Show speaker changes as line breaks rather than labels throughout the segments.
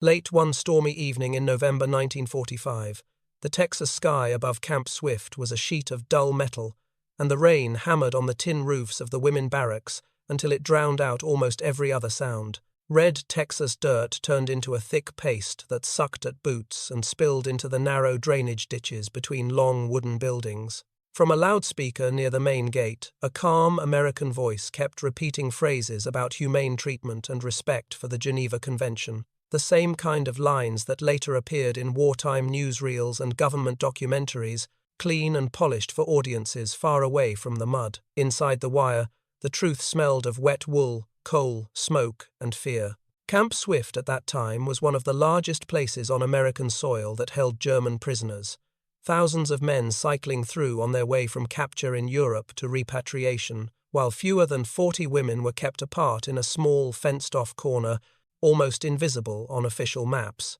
Late one stormy evening in November 1945, the Texas sky above Camp Swift was a sheet of dull metal, and the rain hammered on the tin roofs of the women barracks until it drowned out almost every other sound. Red Texas dirt turned into a thick paste that sucked at boots and spilled into the narrow drainage ditches between long wooden buildings. From a loudspeaker near the main gate, a calm American voice kept repeating phrases about humane treatment and respect for the Geneva Convention, the same kind of lines that later appeared in wartime newsreels and government documentaries, clean and polished for audiences far away from the mud. Inside the wire, the truth smelled of wet wool, coal, smoke, and fear. Camp Swift at that time was one of the largest places on American soil that held German prisoners. Thousands of men cycling through on their way from capture in Europe to repatriation, while fewer than 40 women were kept apart in a small, fenced-off corner, almost invisible on official maps.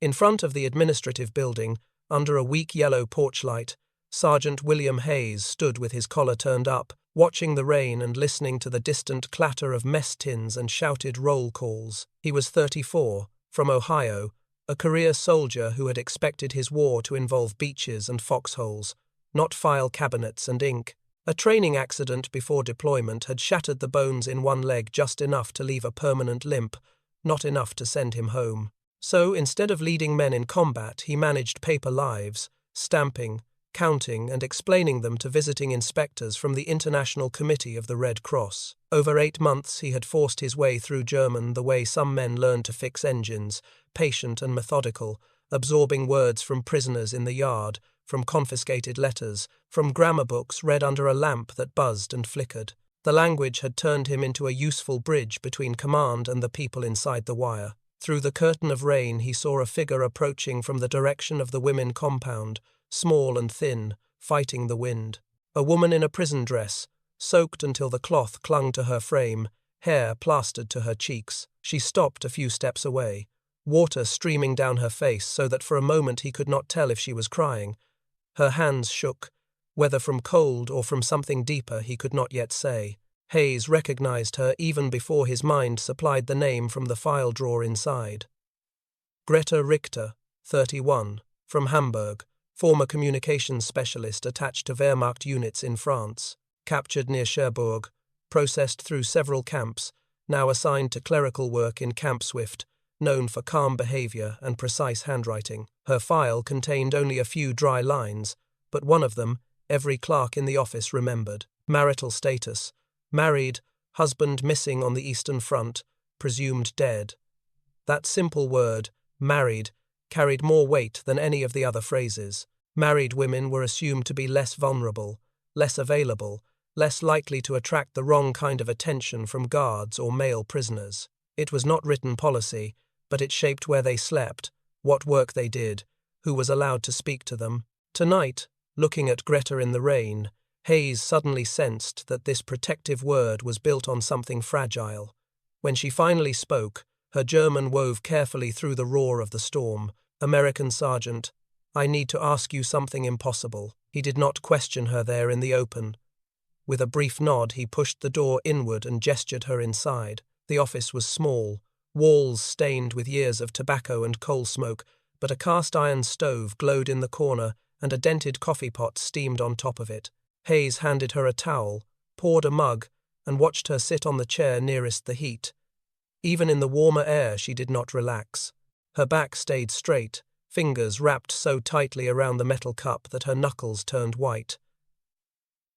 In front of the administrative building, under a weak yellow porch light, Sergeant William Hayes stood with his collar turned up, watching the rain and listening to the distant clatter of mess tins and shouted roll calls. He was 34, from Ohio, a career soldier who had expected his war to involve beaches and foxholes, not file cabinets and ink. A training accident before deployment had shattered the bones in one leg just enough to leave a permanent limp, not enough to send him home. So, instead of leading men in combat, he managed paper lives, stamping, counting, and explaining them to visiting inspectors from the International Committee of the Red Cross. Over 8 months he had forced his way through German the way some men learn to fix engines, patient and methodical, absorbing words from prisoners in the yard, from confiscated letters, from grammar books read under a lamp that buzzed and flickered. The language had turned him into a useful bridge between command and the people inside the wire. Through the curtain of rain he saw a figure approaching from the direction of the women compound, small and thin, fighting the wind. A woman in a prison dress, soaked until the cloth clung to her frame, hair plastered to her cheeks. She stopped a few steps away, water streaming down her face so that for a moment he could not tell if she was crying. Her hands shook, whether from cold or from something deeper he could not yet say. Hayes recognized her even before his mind supplied the name from the file drawer inside. Greta Richter, 31, from Hamburg, former communications specialist attached to Wehrmacht units in France, captured near Cherbourg, processed through several camps, now assigned to clerical work in Camp Swift, known for calm behavior and precise handwriting. Her file contained only a few dry lines, but one of them every clerk in the office remembered. Marital status: married, husband missing on the Eastern Front, presumed dead. That simple word, married, carried more weight than any of the other phrases. Married women were assumed to be less vulnerable, less available, less likely to attract the wrong kind of attention from guards or male prisoners. It was not written policy, but it shaped where they slept, what work they did, who was allowed to speak to them. Tonight, looking at Greta in the rain, Hayes suddenly sensed that this protective word was built on something fragile. When she finally spoke, her German wove carefully through the roar of the storm. "American Sergeant, I need to ask you something impossible." He did not question her there in the open. With a brief nod, he pushed the door inward and gestured her inside. The office was small, walls stained with years of tobacco and coal smoke, but a cast-iron stove glowed in the corner and a dented coffee pot steamed on top of it. Hayes handed her a towel, poured a mug, and watched her sit on the chair nearest the heat. Even in the warmer air she did not relax. Her back stayed straight, fingers wrapped so tightly around the metal cup that her knuckles turned white.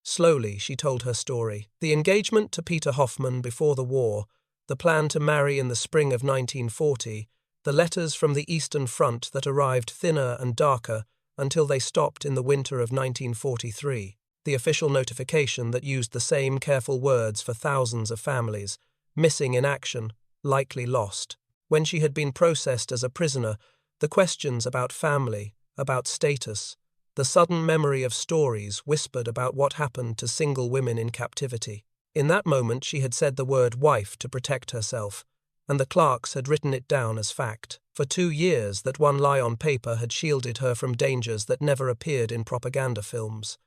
Slowly she told her story. The engagement to Peter Hoffman before the war, the plan to marry in the spring of 1940, the letters from the Eastern Front that arrived thinner and darker until they stopped in the winter of 1943, the official notification that used the same careful words for thousands of families, missing in action, likely lost. When she had been processed as a prisoner, the questions about family, about status, the sudden memory of stories whispered about what happened to single women in captivity. In that moment she had said the word wife to protect herself, and the clerks had written it down as fact. For 2 years that one lie on paper had shielded her from dangers that never appeared in propaganda films.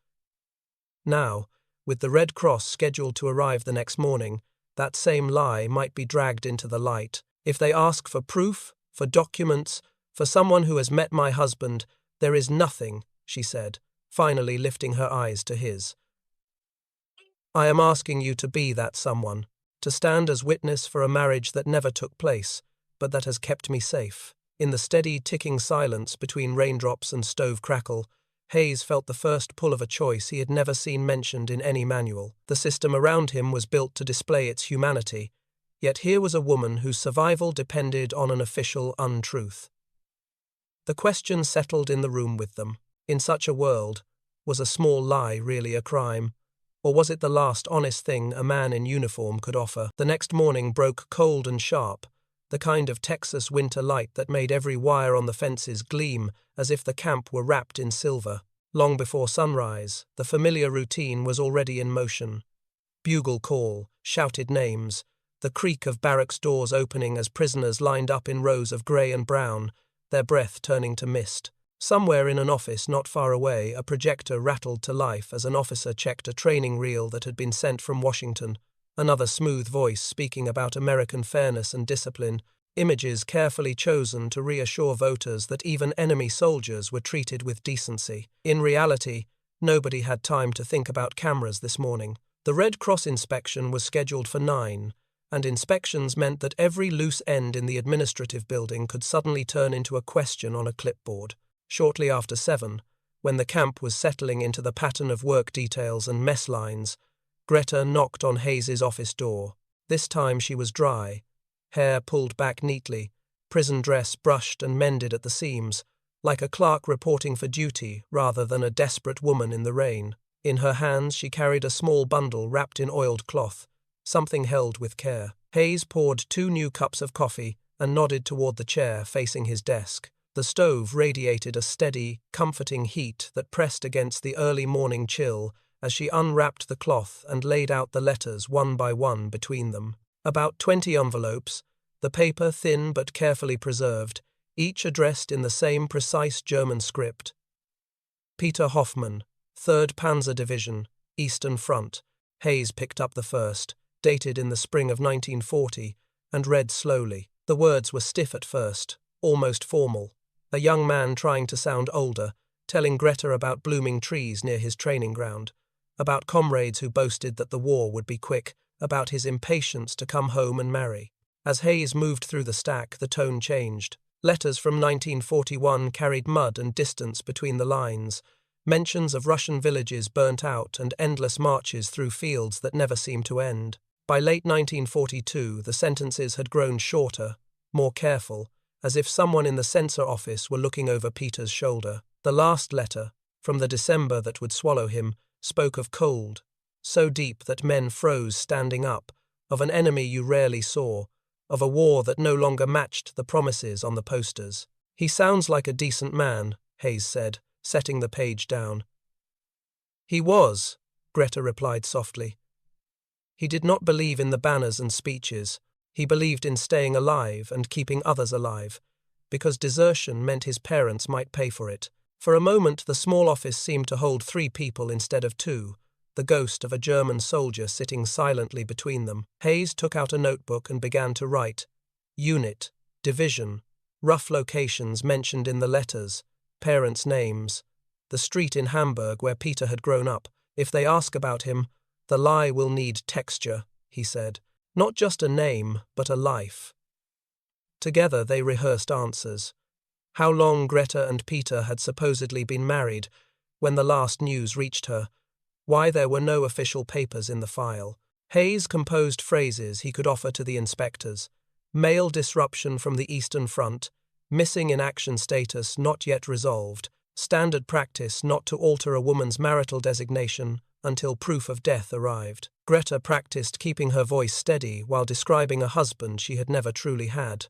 Now, with the Red Cross scheduled to arrive the next morning, that same lie might be dragged into the light. If they ask for proof, For documents, for someone who has met my husband, there is nothing, she said, finally lifting her eyes to his. I am asking you to be that someone, to stand as witness for a marriage that never took place, but that has kept me safe. In the steady, ticking silence between raindrops and stove crackle, Hayes felt the first pull of a choice he had never seen mentioned in any manual. The system around him was built to display its humanity, yet here was a woman whose survival depended on an official untruth. The question settled in the room with them. In such a world, was a small lie really a crime? Or was it the last honest thing a man in uniform could offer? The next morning broke cold and sharp, the kind of Texas winter light that made every wire on the fences gleam as if the camp were wrapped in silver. Long before sunrise, the familiar routine was already in motion. Bugle call, shouted names, the creak of barracks doors opening as prisoners lined up in rows of grey and brown, their breath turning to mist. Somewhere in an office not far away, a projector rattled to life as an officer checked a training reel that had been sent from Washington. Another smooth voice speaking about American fairness and discipline, images carefully chosen to reassure voters that even enemy soldiers were treated with decency. In reality, nobody had time to think about cameras this morning. The Red Cross inspection was scheduled for 9, and inspections meant that every loose end in the administrative building could suddenly turn into a question on a clipboard. Shortly after 7, when the camp was settling into the pattern of work details and mess lines, Greta knocked on Hayes's office door. This time she was dry, hair pulled back neatly, prison dress brushed and mended at the seams, like a clerk reporting for duty rather than a desperate woman in the rain. In her hands she carried a small bundle wrapped in oiled cloth, something held with care. Hayes poured 2 new cups of coffee and nodded toward the chair facing his desk. The stove radiated a steady, comforting heat that pressed against the early morning chill as she unwrapped the cloth and laid out the letters one by one between them. About 20 envelopes, the paper thin but carefully preserved, each addressed in the same precise German script. Peter Hoffmann, 3rd Panzer Division, Eastern Front. Hayes picked up the first, dated in the spring of 1940, and read slowly. The words were stiff at first, almost formal. A young man trying to sound older, telling Greta about blooming trees near his training ground, about comrades who boasted that the war would be quick, about his impatience to come home and marry. As Hayes moved through the stack, the tone changed. Letters from 1941 carried mud and distance between the lines, mentions of Russian villages burnt out and endless marches through fields that never seemed to end. By late 1942, the sentences had grown shorter, more careful, as if someone in the censor office were looking over Peter's shoulder. The last letter, from the December that would swallow him, spoke of cold, so deep that men froze standing up, of an enemy you rarely saw, of a war that no longer matched the promises on the posters. He sounds like a decent man, Hayes said, setting the page down. He was, Greta replied softly. He did not believe in the banners and speeches. He believed in staying alive and keeping others alive, because desertion meant his parents might pay for it. For a moment the small office seemed to hold 3 people instead of 2, the ghost of a German soldier sitting silently between them. Hayes took out a notebook and began to write. Unit, division, rough locations mentioned in the letters, parents' names, the street in Hamburg where Peter had grown up. If they ask about him, the lie will need texture, he said. Not just a name, but a life. Together they rehearsed answers. How long Greta and Peter had supposedly been married when the last news reached her. Why there were no official papers in the file. Hayes composed phrases he could offer to the inspectors. Mail disruption from the Eastern Front, missing in action status not yet resolved, standard practice not to alter a woman's marital designation until proof of death arrived. Greta practiced keeping her voice steady while describing a husband she had never truly had,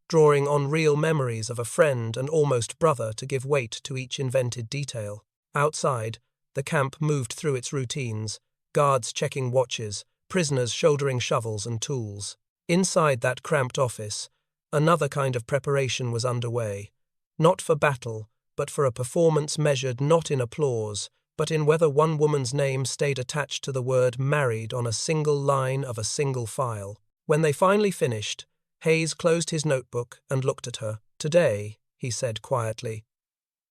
drawing on real memories of a friend and almost brother to give weight to each invented detail. Outside, the camp moved through its routines, guards checking watches, prisoners shouldering shovels and tools. Inside that cramped office, another kind of preparation was underway, not for battle, but for a performance measured not in applause, but in whether one woman's name stayed attached to the word married on a single line of a single file. When they finally finished, Hayes closed his notebook and looked at her. "Today," he said quietly,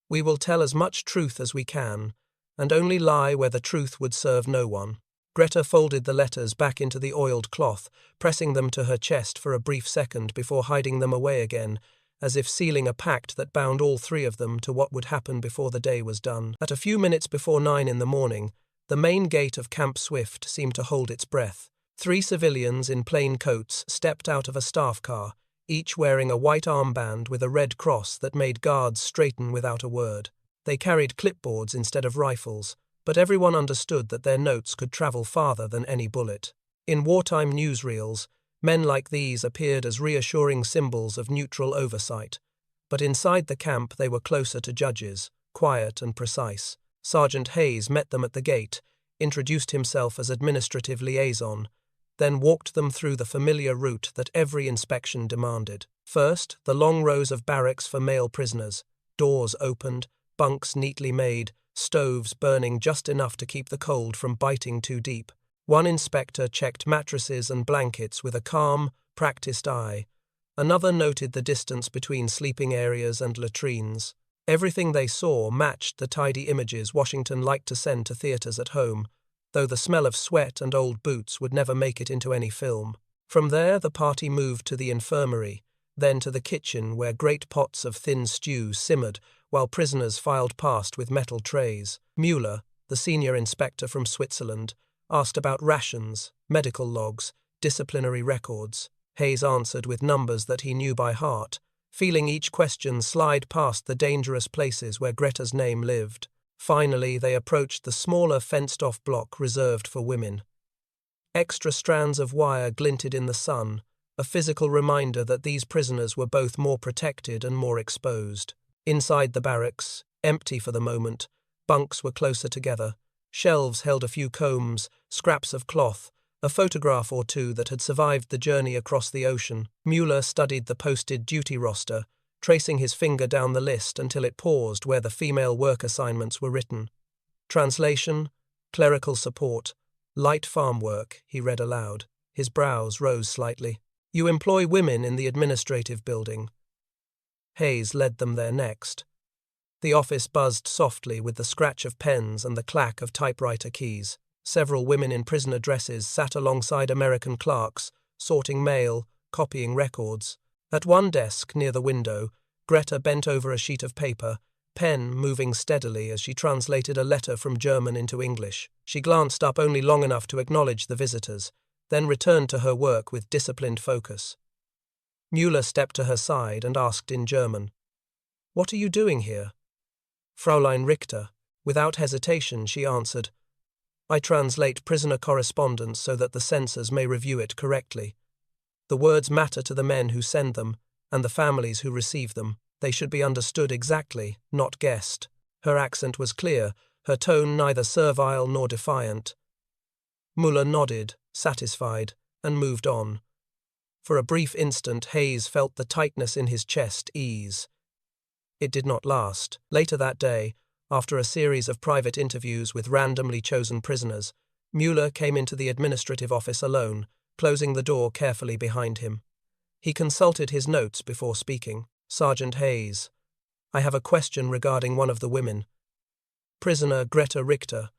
"we will tell as much truth as we can, and only lie where the truth would serve no one." Greta folded the letters back into the oiled cloth, pressing them to her chest for a brief second before hiding them away again, as if sealing a pact that bound all three of them to what would happen before the day was done. At a few minutes before 9 in the morning, the main gate of Camp Swift seemed to hold its breath. 3 civilians in plain coats stepped out of a staff car, each wearing a white armband with a red cross that made guards straighten without a word. They carried clipboards instead of rifles, but everyone understood that their notes could travel farther than any bullet. In wartime newsreels, men like these appeared as reassuring symbols of neutral oversight, but inside the camp they were closer to judges, quiet and precise. Sergeant Hayes met them at the gate, introduced himself as administrative liaison, then walked them through the familiar route that every inspection demanded. First, the long rows of barracks for male prisoners, doors opened, bunks neatly made, stoves burning just enough to keep the cold from biting too deep. One inspector checked mattresses and blankets with a calm, practiced eye. Another noted the distance between sleeping areas and latrines. Everything they saw matched the tidy images Washington liked to send to theaters at home, though the smell of sweat and old boots would never make it into any film. From there, the party moved to the infirmary, then to the kitchen where great pots of thin stew simmered while prisoners filed past with metal trays. Mueller, the senior inspector from Switzerland, asked about rations, medical logs, disciplinary records. Hayes answered with numbers that he knew by heart, feeling each question slide past the dangerous places where Greta's name lived. Finally, they approached the smaller fenced-off block reserved for women. Extra strands of wire glinted in the sun, a physical reminder that these prisoners were both more protected and more exposed. Inside the barracks, empty for the moment, bunks were closer together. Shelves held a few combs, scraps of cloth, a photograph or two that had survived the journey across the ocean. Mueller studied the posted duty roster, tracing his finger down the list until it paused where the female work assignments were written. Translation, clerical support, light farm work, he read aloud. His brows rose slightly. You employ women in the administrative building. Hayes led them there next. The office buzzed softly with the scratch of pens and the clack of typewriter keys. Several women in prisoner dresses sat alongside American clerks, sorting mail, copying records. At one desk near the window, Greta bent over a sheet of paper, pen moving steadily as she translated a letter from German into English. She glanced up only long enough to acknowledge the visitors, then returned to her work with disciplined focus. Mueller stepped to her side and asked in German, "What are you doing here?" Fräulein Richter. Without hesitation, she answered, "I translate prisoner correspondence so that the censors may review it correctly. The words matter to the men who send them and the families who receive them. They should be understood exactly, not guessed." Her accent was clear, her tone neither servile nor defiant. Mueller nodded, satisfied, and moved on. For a brief instant, Hayes felt the tightness in his chest ease. It did not last. Later that day, after a series of private interviews with randomly chosen prisoners, Mueller came into the administrative office alone, closing the door carefully behind him. He consulted his notes before speaking. "Sergeant Hayes, I have a question regarding one of the women. Prisoner Greta Richter.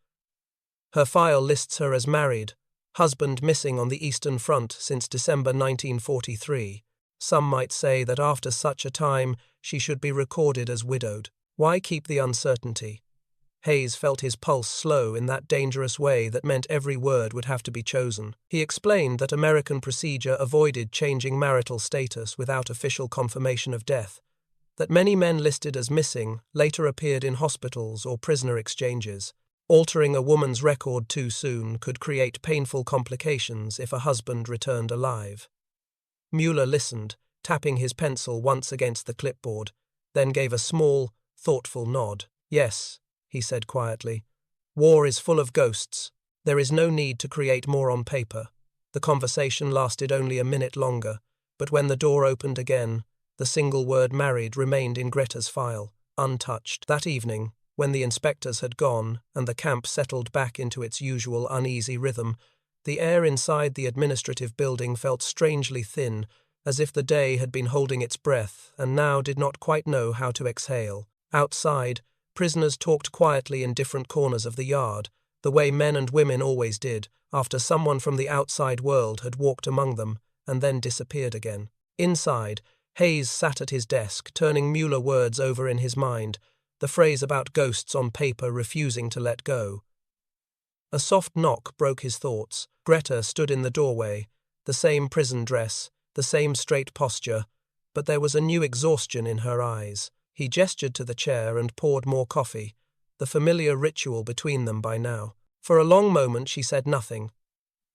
Her file lists her as married, husband missing on the Eastern Front since December 1943. Some might say that after such a time, she should be recorded as widowed. Why keep the uncertainty?" Hayes felt his pulse slow in that dangerous way that meant every word would have to be chosen. He explained that American procedure avoided changing marital status without official confirmation of death, that many men listed as missing later appeared in hospitals or prisoner exchanges. Altering a woman's record too soon could create painful complications if a husband returned alive. Mueller listened, tapping his pencil once against the clipboard, then gave a small, thoughtful nod. "Yes," he said quietly. "War is full of ghosts. There is no need to create more on paper." The conversation lasted only a minute longer, but when the door opened again, the single word married remained in Greta's file, untouched. That evening, when the inspectors had gone and the camp settled back into its usual uneasy rhythm, the air inside the administrative building felt strangely thin, as if the day had been holding its breath and now did not quite know how to exhale. Outside, prisoners talked quietly in different corners of the yard, the way men and women always did, after someone from the outside world had walked among them and then disappeared again. Inside, Hayes sat at his desk, turning Mueller words over in his mind, the phrase about ghosts on paper refusing to let go. A soft knock broke his thoughts. Greta stood in the doorway, the same prison dress, the same straight posture, but there was a new exhaustion in her eyes. He gestured to the chair and poured more coffee, the familiar ritual between them by now. For a long moment she said nothing,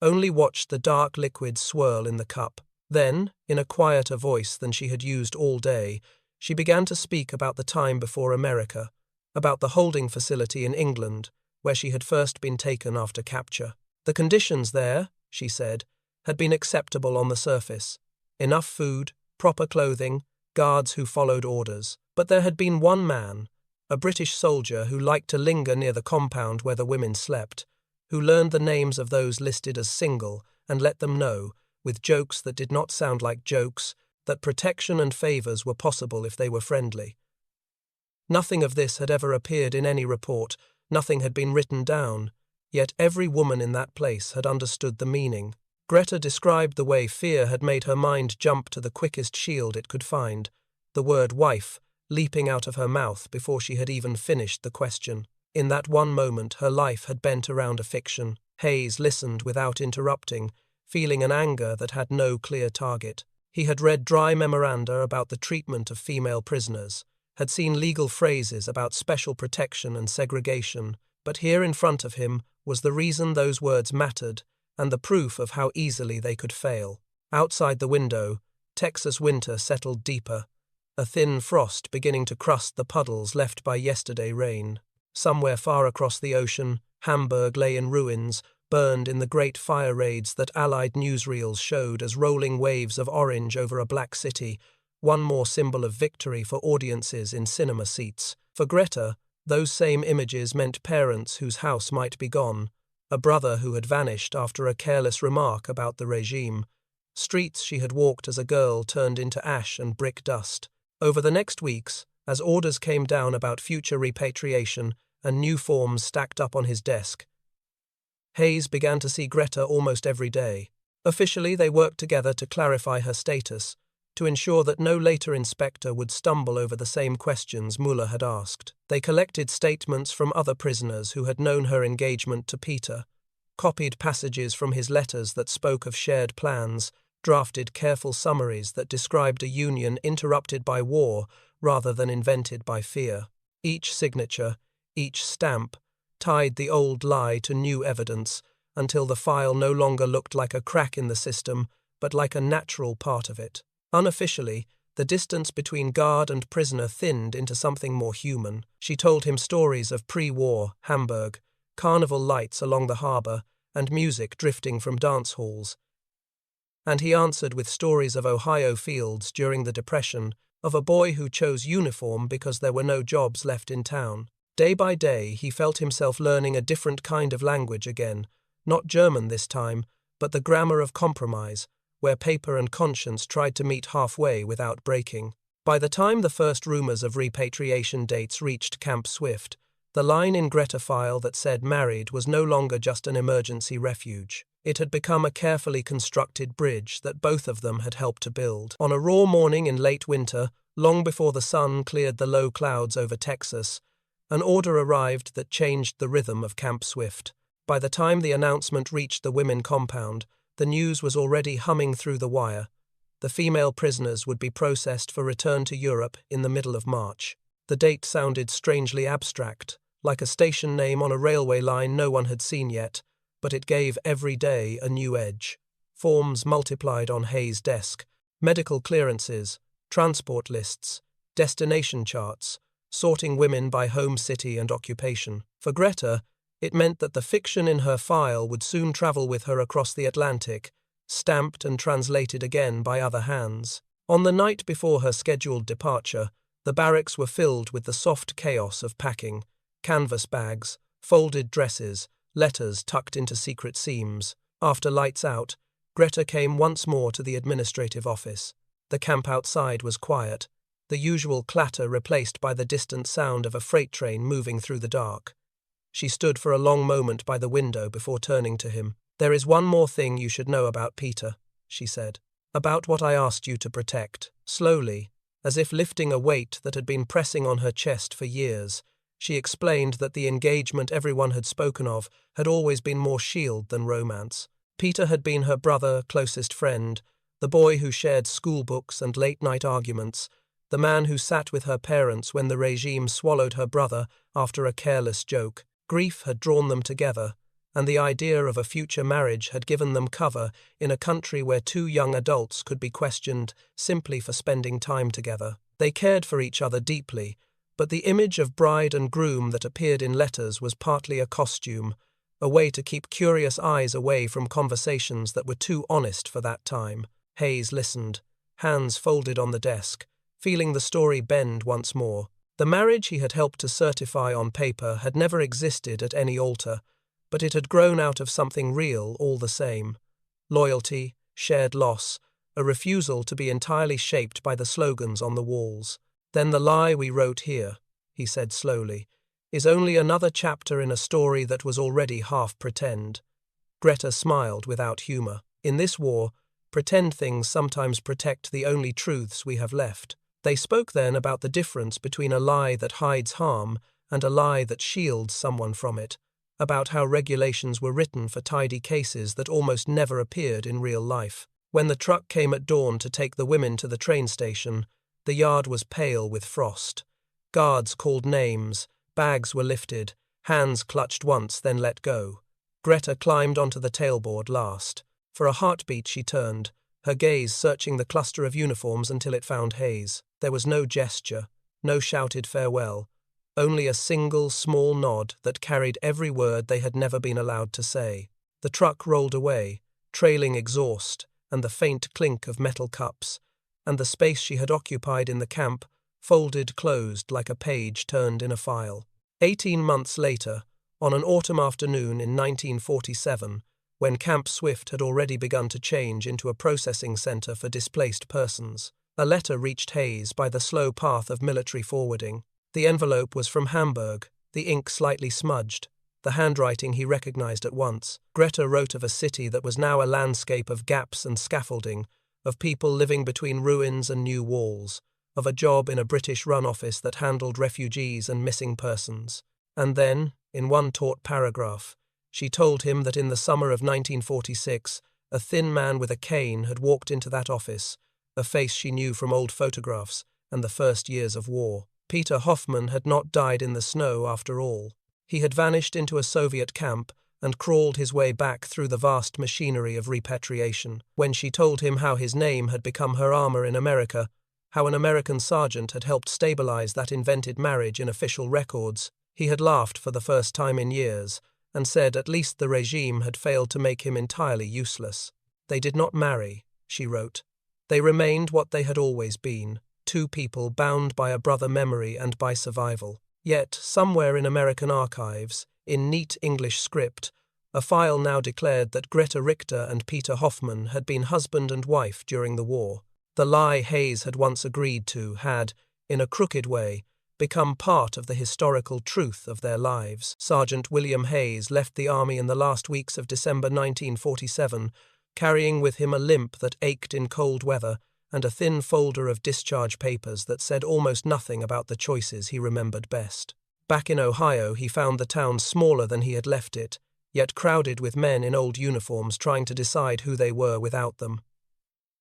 only watched the dark liquid swirl in the cup. Then, in a quieter voice than she had used all day, she began to speak about the time before America, about the holding facility in England, where she had first been taken after capture. The conditions there, she said, had been acceptable on the surface. Enough food, proper clothing, guards who followed orders. But there had been one man, a British soldier who liked to linger near the compound where the women slept, who learned the names of those listed as single and let them know, with jokes that did not sound like jokes, that protection and favours were possible if they were friendly. Nothing of this had ever appeared in any report, nothing had been written down, yet every woman in that place had understood the meaning. Greta described the way fear had made her mind jump to the quickest shield it could find, the word wife leaping out of her mouth before she had even finished the question. In that one moment her life had bent around a fiction. Hayes listened without interrupting, feeling an anger that had no clear target. He had read dry memoranda about the treatment of female prisoners, had seen legal phrases about special protection and segregation, but here in front of him was the reason those words mattered and the proof of how easily they could fail. Outside the window, Texas winter settled deeper, a thin frost beginning to crust the puddles left by yesterday's rain. Somewhere far across the ocean, Hamburg lay in ruins, burned in the great fire raids that Allied newsreels showed as rolling waves of orange over a black city, one more symbol of victory for audiences in cinema seats. For Greta, those same images meant parents whose house might be gone, a brother who had vanished after a careless remark about the regime, streets she had walked as a girl turned into ash and brick dust. Over the next weeks, as orders came down about future repatriation and new forms stacked up on his desk, Hayes began to see Greta almost every day. Officially, they worked together to clarify her status, to ensure that no later inspector would stumble over the same questions Mueller had asked. They collected statements from other prisoners who had known her engagement to Peter, copied passages from his letters that spoke of shared plans, drafted careful summaries that described a union interrupted by war rather than invented by fear. Each signature, each stamp, tied the old lie to new evidence until the file no longer looked like a crack in the system, but like a natural part of it. Unofficially, the distance between guard and prisoner thinned into something more human. She told him stories of pre-war Hamburg, carnival lights along the harbour, and music drifting from dance halls. And he answered with stories of Ohio fields during the Depression, of a boy who chose uniform because there were no jobs left in town. Day by day, he felt himself learning a different kind of language again, not German this time, but the grammar of compromise, where paper and conscience tried to meet halfway without breaking. By the time the first rumors of repatriation dates reached Camp Swift, the line in Greta file that said married was no longer just an emergency refuge. It had become a carefully constructed bridge that both of them had helped to build. On a raw morning in late winter, long before the sun cleared the low clouds over Texas, an order arrived that changed the rhythm of Camp Swift. By the time the announcement reached the women compound, the news was already humming through the wire. The female prisoners would be processed for return to Europe in the middle of March. The date sounded strangely abstract, like a station name on a railway line no one had seen yet, but it gave every day a new edge. Forms multiplied on Hayes' desk, medical clearances, transport lists, destination charts, sorting women by home city and occupation. For Greta, it meant that the fiction in her file would soon travel with her across the Atlantic, stamped and translated again by other hands. On the night before her scheduled departure, the barracks were filled with the soft chaos of packing, canvas bags, folded dresses, letters tucked into secret seams. After lights out, Greta came once more to the administrative office. The camp outside was quiet, the usual clatter replaced by the distant sound of a freight train moving through the dark. She stood for a long moment by the window before turning to him. "There is one more thing you should know about Peter," she said. "About what I asked you to protect." Slowly, as if lifting a weight that had been pressing on her chest for years, she explained that the engagement everyone had spoken of had always been more shield than romance. Peter had been her brother, closest friend, the boy who shared school books and late-night arguments, the man who sat with her parents when the regime swallowed her brother after a careless joke. Grief had drawn them together, and the idea of a future marriage had given them cover in a country where two young adults could be questioned simply for spending time together. They cared for each other deeply, but the image of bride and groom that appeared in letters was partly a costume, a way to keep curious eyes away from conversations that were too honest for that time. Hayes listened, hands folded on the desk, feeling the story bend once more. The marriage he had helped to certify on paper had never existed at any altar, but it had grown out of something real all the same. Loyalty, shared loss, a refusal to be entirely shaped by the slogans on the walls. "Then the lie we wrote here," he said slowly, "is only another chapter in a story that was already half pretend." Greta smiled without humor. "In this war, pretend things sometimes protect the only truths we have left." They spoke then about the difference between a lie that hides harm and a lie that shields someone from it, about how regulations were written for tidy cases that almost never appeared in real life. When the truck came at dawn to take the women to the train station, the yard was pale with frost. Guards called names, bags were lifted, hands clutched once, then let go. Greta climbed onto the tailboard last. For a heartbeat she turned, her gaze searching the cluster of uniforms until it found Hayes. There was no gesture, no shouted farewell, only a single small nod that carried every word they had never been allowed to say. The truck rolled away, trailing exhaust and the faint clink of metal cups, and the space she had occupied in the camp folded closed like a page turned in a file. 18 months later, on an autumn afternoon in 1947, when Camp Swift had already begun to change into a processing center for displaced persons, a letter reached Hayes by the slow path of military forwarding. The envelope was from Hamburg, the ink slightly smudged, the handwriting he recognized at once. Greta wrote of a city that was now a landscape of gaps and scaffolding, of people living between ruins and new walls, of a job in a British-run office that handled refugees and missing persons. And then, in one taut paragraph, she told him that in the summer of 1946, a thin man with a cane had walked into that office, a face she knew from old photographs and the first years of war. Peter Hoffman had not died in the snow after all. He had vanished into a Soviet camp and crawled his way back through the vast machinery of repatriation. When she told him how his name had become her armor in America, how an American sergeant had helped stabilize that invented marriage in official records, he had laughed for the first time in years and said at least the regime had failed to make him entirely useless. "They did not marry," she wrote. "They remained what they had always been, two people bound by a brother memory and by survival." Yet, somewhere in American archives, in neat English script, a file now declared that Greta Richter and Peter Hoffman had been husband and wife during the war. The lie Hayes had once agreed to had, in a crooked way, become part of the historical truth of their lives. Sergeant William Hayes left the army in the last weeks of December 1947, carrying with him a limp that ached in cold weather and a thin folder of discharge papers that said almost nothing about the choices he remembered best. Back in Ohio, he found the town smaller than he had left it, yet crowded with men in old uniforms trying to decide who they were without them.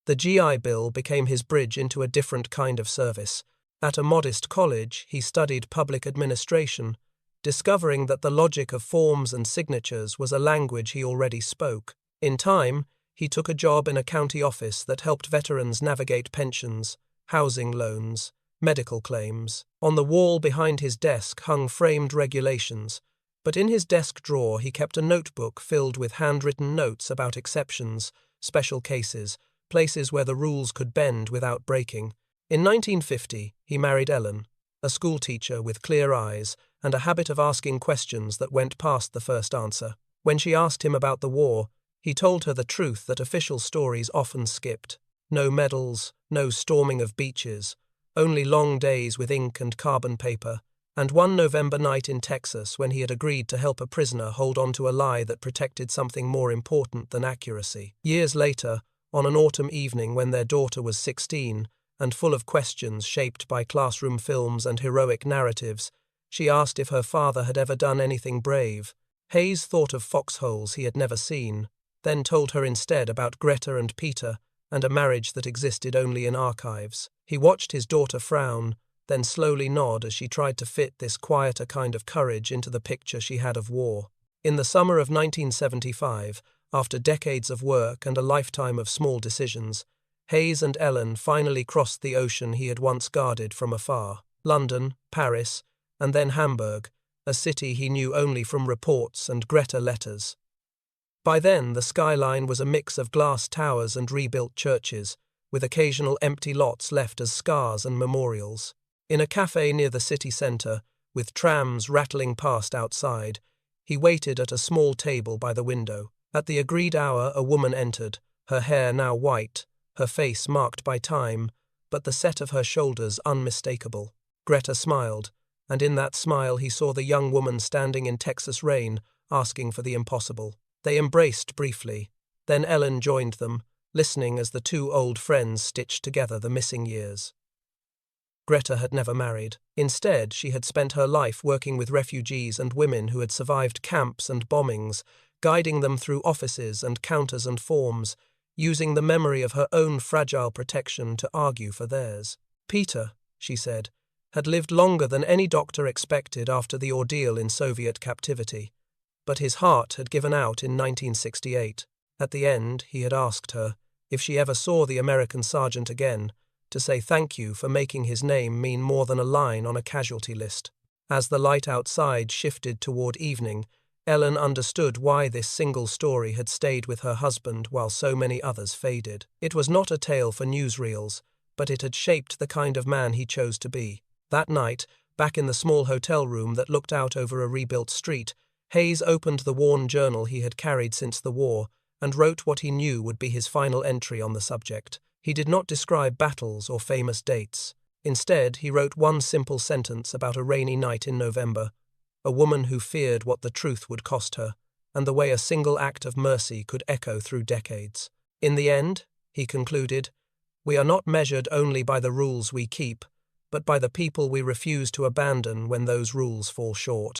The GI Bill became his bridge into a different kind of service. At a modest college, he studied public administration, discovering that the logic of forms and signatures was a language he already spoke. In time, he took a job in a county office that helped veterans navigate pensions, housing loans, medical claims. On the wall behind his desk hung framed regulations, but in his desk drawer he kept a notebook filled with handwritten notes about exceptions, special cases, places where the rules could bend without breaking. In 1950, he married Ellen, a schoolteacher with clear eyes and a habit of asking questions that went past the first answer. When she asked him about the war, he told her the truth that official stories often skipped. No medals, no storming of beaches, only long days with ink and carbon paper, and one November night in Texas when he had agreed to help a prisoner hold on to a lie that protected something more important than accuracy. Years later, on an autumn evening when their daughter was 16, and full of questions shaped by classroom films and heroic narratives, she asked if her father had ever done anything brave. Hayes thought of foxholes he had never seen, then told her instead about Greta and Peter and a marriage that existed only in archives. He watched his daughter frown, then slowly nod as she tried to fit this quieter kind of courage into the picture she had of war. In the summer of 1975, after decades of work and a lifetime of small decisions, Hayes and Ellen finally crossed the ocean he had once guarded from afar. London, Paris, and then Hamburg, a city he knew only from reports and Greta letters. By then, the skyline was a mix of glass towers and rebuilt churches, with occasional empty lots left as scars and memorials. In a cafe near the city centre, with trams rattling past outside, he waited at a small table by the window. At the agreed hour, a woman entered, her hair now white, her face marked by time, but the set of her shoulders unmistakable. Greta smiled, and in that smile he saw the young woman standing in Texas rain, asking for the impossible. They embraced briefly. Then Ellen joined them, listening as the two old friends stitched together the missing years. Greta had never married. Instead, she had spent her life working with refugees and women who had survived camps and bombings, guiding them through offices and counters and forms, using the memory of her own fragile protection to argue for theirs. Peter, she said, had lived longer than any doctor expected after the ordeal in Soviet captivity, but his heart had given out in 1968. At the end, he had asked her, if she ever saw the American sergeant again, to say thank you for making his name mean more than a line on a casualty list. As the light outside shifted toward evening, Ellen understood why this single story had stayed with her husband while so many others faded. It was not a tale for newsreels, but it had shaped the kind of man he chose to be. That night, back in the small hotel room that looked out over a rebuilt street, Hayes opened the worn journal he had carried since the war and wrote what he knew would be his final entry on the subject. He did not describe battles or famous dates. Instead, he wrote one simple sentence about a rainy night in November, a woman who feared what the truth would cost her, and the way a single act of mercy could echo through decades. In the end, he concluded, we are not measured only by the rules we keep, but by the people we refuse to abandon when those rules fall short.